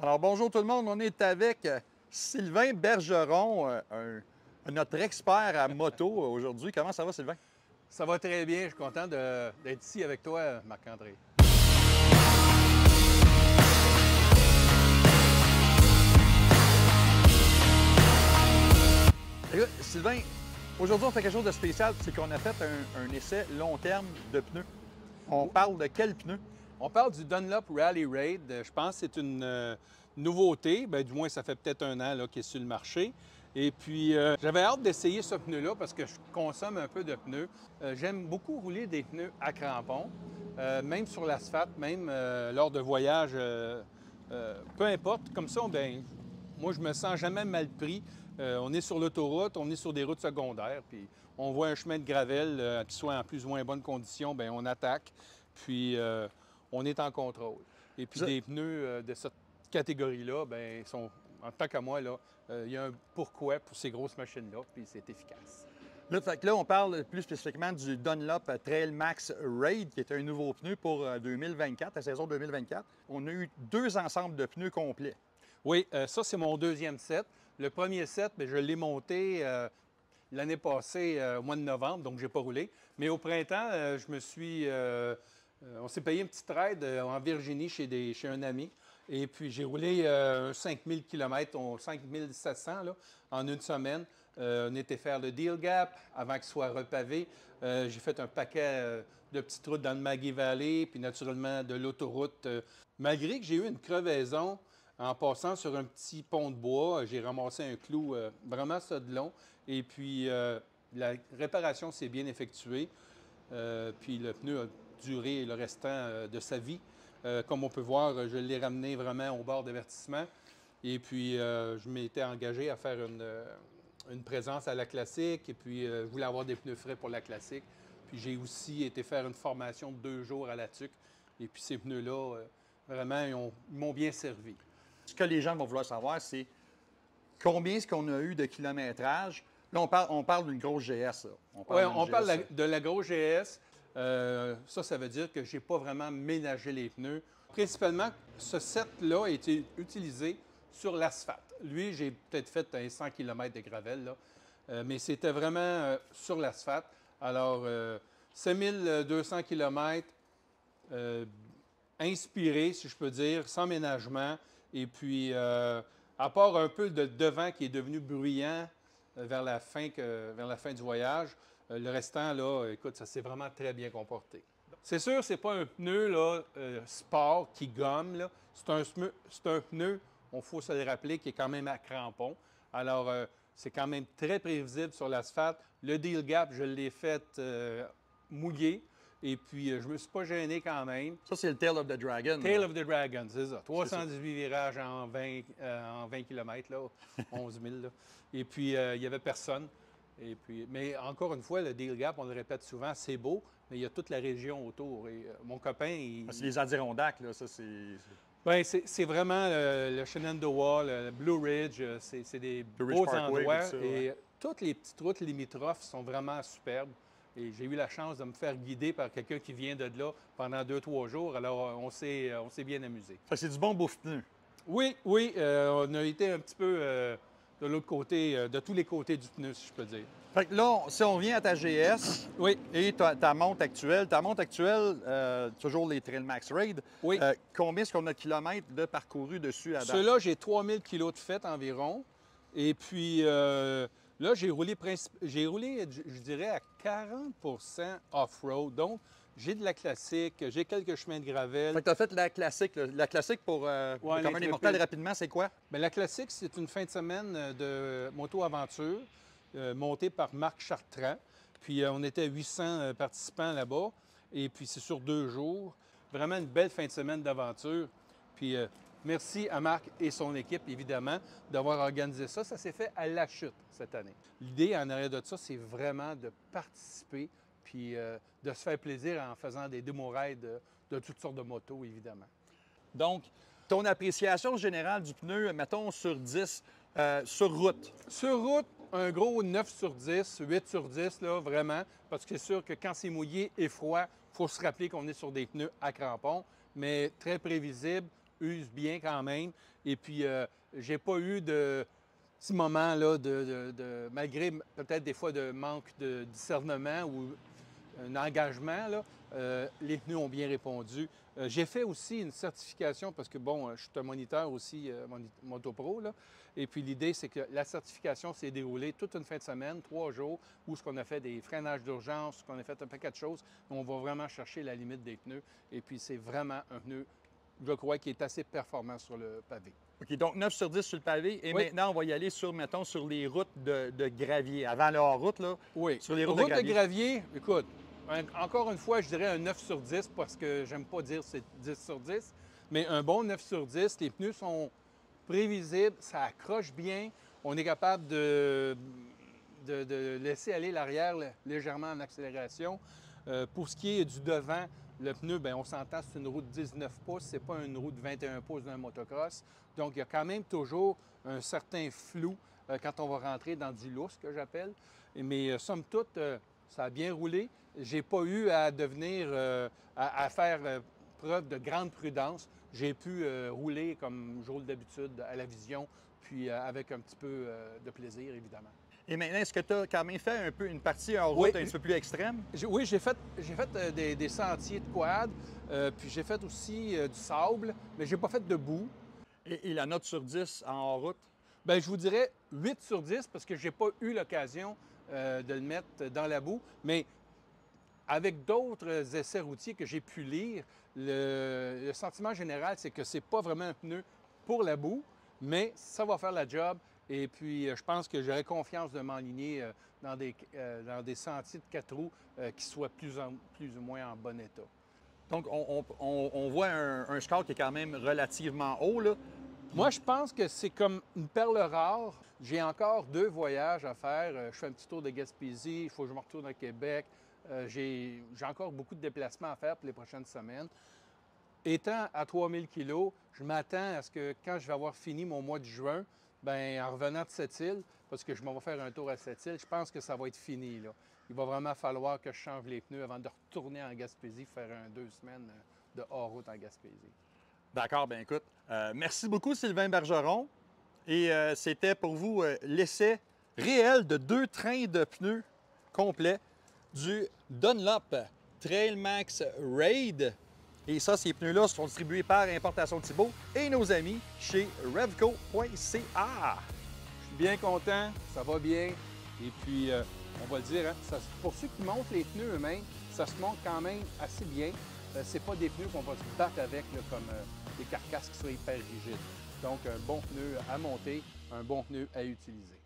Alors bonjour tout le monde, on est avec Sylvain Bergeron, notre expert à moto aujourd'hui. Comment ça va Sylvain? Ça va très bien, je suis content d'être ici avec toi, Marc-André. Écoute, Sylvain, aujourd'hui on fait quelque chose de spécial, c'est qu'on a fait un essai long terme de pneus. On parle de quels pneus? On parle du Dunlop Rally Raid. Je pense que c'est une nouveauté. Bien, du moins, ça fait peut-être un an qu'il est sur le marché. Et puis, j'avais hâte d'essayer ce pneu-là parce que je consomme un peu de pneus. J'aime beaucoup rouler des pneus à crampons, même sur l'asphalte, même lors de voyages, peu importe. Comme ça, bien, moi, je me sens jamais mal pris. On est sur l'autoroute, on est sur des routes secondaires, puis on voit un chemin de gravel qui soit en plus ou moins bonne condition, bien, on attaque, puis on est en contrôle. Et puis des pneus de cette catégorie-là, bien, sont, en tant qu'à moi, là, il y a un pourquoi pour ces grosses machines-là, puis c'est efficace. Là, on parle plus spécifiquement du Dunlop Trail Max Raid, qui est un nouveau pneu pour 2024, la saison 2024. On a eu deux ensembles de pneus complets. Oui, ça, c'est mon deuxième set. Le premier set, bien, je l'ai monté l'année passée au mois de novembre, donc je n'ai pas roulé. Mais au printemps, on s'est payé une petite ride en Virginie chez un ami. Et puis, j'ai roulé 5000 km, 5700 là, en une semaine. On était faire le Deal Gap avant qu'il soit repavé. J'ai fait un paquet de petites routes dans le Maggie Valley, puis naturellement de l'autoroute. Malgré que j'ai eu une crevaison en passant sur un petit pont de bois, j'ai ramassé un clou vraiment ça de long. Et puis, la réparation s'est bien effectuée. Puis, le pneu a duré le restant de sa vie. Comme on peut voir, je l'ai ramené vraiment au bord d'avertissement. Et puis, je m'étais engagé à faire une présence à la classique. Et puis, je voulais avoir des pneus frais pour la classique. Puis, j'ai aussi été faire une formation de 2 jours à la TUC. Et puis, ces pneus-là, vraiment, ils m'ont bien servi. Ce que les gens vont vouloir savoir, c'est combien est-ce qu'on a eu de kilométrage. Là, on parle d'une grosse GS. Oui, on parle de la grosse GS. Ça veut dire que je n'ai pas vraiment ménagé les pneus. Principalement, ce set-là a été utilisé sur l'asphalte. Lui, j'ai peut-être fait un 100 km de gravel, là, mais c'était vraiment sur l'asphalte. Alors, 5200 km inspiré, si je peux dire, sans ménagement. Et puis, à part un peu de devant qui est devenu bruyant vers la fin du voyage, le restant, là, écoute, ça s'est vraiment très bien comporté. C'est sûr, c'est pas un pneu là, sport qui gomme. Là. C'est un pneu, il faut se le rappeler, qui est quand même à crampons. Alors, c'est quand même très prévisible sur l'asphalte. Le Deal Gap, je l'ai fait mouillé. Et puis, je ne me suis pas gêné quand même. Ça, c'est le Tail of the Dragon. Tail of the Dragon, c'est ça. 318 virages en 20 km, là, 11 000. Là. Et puis, il n'y avait personne. Et puis, mais encore une fois, le Deal Gap, on le répète souvent, c'est beau, mais il y a toute la région autour. Et mon copain, c'est les Adirondacks, là, ça, c'est... Bien, c'est vraiment le Shenandoah, le Blue Ridge, c'est des beaux endroits. Ça, et toutes les petites routes limitrophes sont vraiment superbes. Et j'ai eu la chance de me faire guider par quelqu'un qui vient de là pendant 2-3 jours. Alors, on s'est bien amusé. C'est du bon bouffe-pneu. Oui, on a été un petit peu de l'autre côté, de tous les côtés du pneu, si je peux dire. Fait que là, si on revient à ta GS et ta montre actuelle, toujours les Trail Max Raid, combien est-ce qu'on a de kilomètres de parcouru dessus à date? Ceux-là, j'ai 3000 kilos de fête environ. Et puis, là, j'ai roulé, je dirais, à 40 off-road. Donc, j'ai de la classique, j'ai quelques chemins de gravel. Fait que tu as fait la classique. Là. La classique pour Commun des Mortels rapidement, c'est quoi? Bien, la classique, c'est une fin de semaine de moto-aventure montée par Marc Chartrand. Puis, on était 800 participants là-bas. Et puis, c'est sur 2 jours. Vraiment une belle fin de semaine d'aventure. Puis, merci à Marc et son équipe, évidemment, d'avoir organisé ça. Ça s'est fait à La Chute cette année. L'idée en arrière de ça, c'est vraiment de participer puis de se faire plaisir en faisant des démo-rides de toutes sortes de motos, évidemment. Donc, ton appréciation générale du pneu, mettons sur 10, sur route? Sur route, un gros 9 sur 10, 8 sur 10, là, vraiment, parce que c'est sûr que quand c'est mouillé et froid, il faut se rappeler qu'on est sur des pneus à crampons, mais très prévisible, usent bien quand même. Et puis, j'ai pas eu de petits moments, là, malgré peut-être des fois de manque de discernement ou un engagement, là, les pneus ont bien répondu. J'ai fait aussi une certification parce que, bon, je suis un moniteur aussi, MotoPro, là. Et puis l'idée, c'est que la certification s'est déroulée toute une fin de semaine, 3 jours, où ce qu'on a fait des freinages d'urgence, qu'on a fait un paquet de choses. On va vraiment chercher la limite des pneus. Et puis c'est vraiment un pneu, je crois, qui est assez performant sur le pavé. OK, donc 9 sur 10 sur le pavé. Et Oui. maintenant, on va y aller sur, mettons, sur les routes de gravier. Avant la hors-route, là, Oui. sur les routes Route de gravier. écoute, encore une fois, je dirais un 9 sur 10 parce que j'aime pas dire c'est 10 sur 10, mais un bon 9 sur 10, les pneus sont prévisibles, ça accroche bien, on est capable de laisser aller l'arrière légèrement en accélération. Pour ce qui est du devant, le pneu, bien, on s'entend, c'est une roue de 19 pouces, c'est pas une roue de 21 pouces d'un motocross. Donc, il y a quand même toujours un certain flou quand on va rentrer dans du lousse, que j'appelle. Mais somme toute, ça a bien roulé. J'ai pas eu à devenir, à faire preuve de grande prudence. J'ai pu rouler comme je roule d'habitude à la vision, puis avec un petit peu de plaisir, évidemment. Et maintenant, est-ce que tu as quand même fait un peu une partie en route un petit peu plus extrême? Oui, j'ai fait des sentiers de quad, puis j'ai fait aussi du sable, mais j'ai pas fait de boue. Et la note sur 10 en route? Bien, je vous dirais 8 sur 10 parce que j'ai pas eu l'occasion de le mettre dans la boue, mais avec d'autres essais routiers que j'ai pu lire, le sentiment général, c'est que c'est pas vraiment un pneu pour la boue, mais ça va faire la job. Et puis, je pense que j'aurais confiance de m'enligner dans des sentiers de 4 roues qui soient plus ou moins en bon état. Donc, on voit un score qui est quand même relativement haut, là. Moi, je pense que c'est comme une perle rare. J'ai encore 2 voyages à faire. Je fais un petit tour de Gaspésie, il faut que je me retourne à Québec. J'ai encore beaucoup de déplacements à faire pour les prochaines semaines. Étant à 3000 kg, je m'attends à ce que quand je vais avoir fini mon mois de juin, bien, en revenant de cette île, parce que je m'en vais faire un tour à cette île, je pense que ça va être fini, là. Il va vraiment falloir que je change les pneus avant de retourner en Gaspésie, faire 2 semaines de hors-route en Gaspésie. D'accord, bien écoute. Merci beaucoup, Sylvain Bergeron. Et c'était pour vous l'essai réel de 2 trains de pneus complets du Dunlop Trailmax Raid. Et ça, ces pneus-là sont distribués par Importation Thibault et nos amis chez Revco.ca. Je suis bien content, ça va bien. Et puis, on va le dire, hein, pour ceux qui montent les pneus eux-mêmes, ça se monte quand même assez bien. C'est pas des pneus qu'on va se battre avec là, comme des carcasses qui sont hyper rigides. Donc, un bon pneu à monter, un bon pneu à utiliser.